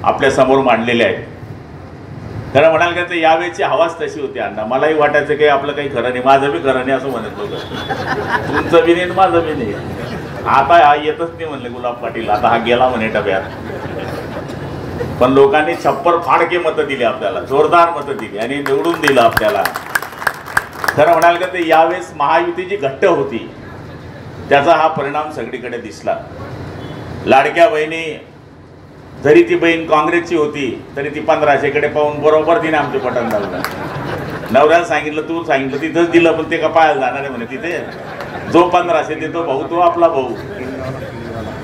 आपल्या समोर मांडलेले आहेत। खरं म्हणाल का, तर यावेळेची हवाच तशी होती अण्णा। मलाही वाटायचं की आपलं काही खरं नाही, माझं बी खरं नाही असं म्हणत होतं, तुमचं बी नाही माझं बी नाही। आता हा येतच नाही म्हणले गुलाब पाटील, आता हा गेला म्हणे डब्यात। पण लोकांनी छप्पर फाडके मतं दिली आपल्याला, जोरदार मतं दिली आणि निवडून दिलं आपल्याला। खरं म्हणाल का, तर यावेळेस महायुती जी घट्ट होती त्याचा हा परिणाम सगळीकडे दिसला। लाडक्या बहिणी, जरी ती बहीण काँग्रेसची होती तरी ती 1500कडे पाहून बरोबर तिने आमचे बटन दाबलं। नवऱ्याला सांगितलं, तू सांगितलं तिथंच दिलं, पण ते का पाहायला जाणार आहे म्हणे तिथे, जो 1500 देतो भाऊ तो आपला भाऊ।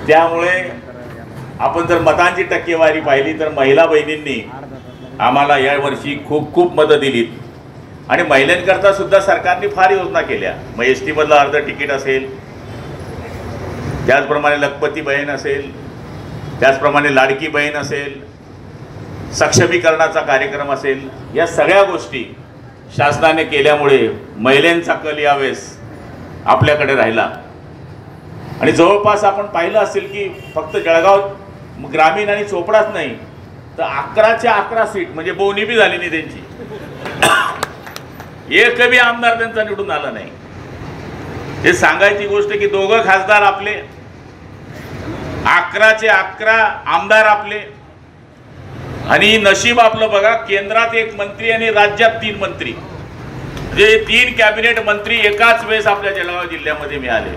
त्यामुळे आपण जर मतांची टक्केवारी पाहिली तर महिला बहिणींनी आम्हाला यावर्षी खूप खूप मतं दिलीत आणि महिलांकरता सुद्धा सरकारने फार योजना केल्या। मग एसटी मधलं अर्ध तिकीट असेल, त्याचप्रमाणे लखपती बहीण असेल, त्याचप्रमाणे लाडकी बहीण असेल, सक्षमीकरणाचा कार्यक्रम असेल, या सगळ्या गोष्टी शासनाने केल्यामुळे महिलांचा कल यावेळेस आपल्याकडे राहिला। आणि जवळपास आपण पाहिलं असेल की फक्त जळगाव ग्रामीण आणि चोपडाच नाही तर 11च्या 11 सीट म्हणजे बोवणी बी झाली नाही त्यांची, एक बी आमदार त्यांचा निवडून आला नाही। हे सांगायची गोष्ट की दोघं खासदार आपले, 11चे 11 आमदार आपले, आणि नशीब आपलं बघा, केंद्रात 1 मंत्री आणि राज्यात 3 मंत्री, म्हणजे 3 कॅबिनेट मंत्री एकाच वेळेस आपल्या जळगाव जिल्ह्यामध्ये मिळाले।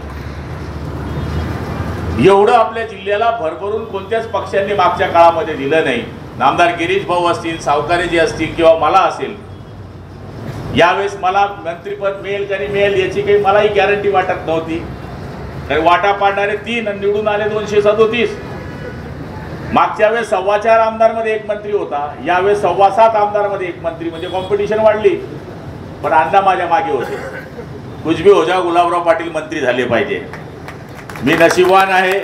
एवढं आपल्या जिल्ह्याला भरभरून कोणत्याच पक्षांनी मागच्या काळामध्ये दिलं नाही। नामदार गिरीश भाऊ असतील, सावकारेजी असतील किंवा मला असेल, यावेळेस मला मंत्रीपद मिळेल का नाही मिळेल याची काही मलाही गॅरंटी वाटत नव्हती, कारण वाटा पाडणारे 3 आणि निवडून आले 237। मागच्या वेळेस 4.25 आमदारमध्ये 1 मंत्री होता, यावेळेस 7.25 आमदारमध्ये 1 मंत्री, म्हणजे कॉम्पिटिशन वाढली। पण अण्णा माझ्या मागे होते, कुछ भी हो जाओ गुलाबराव पाटील मंत्री झाले पाहिजे। मी नशीबवान आहे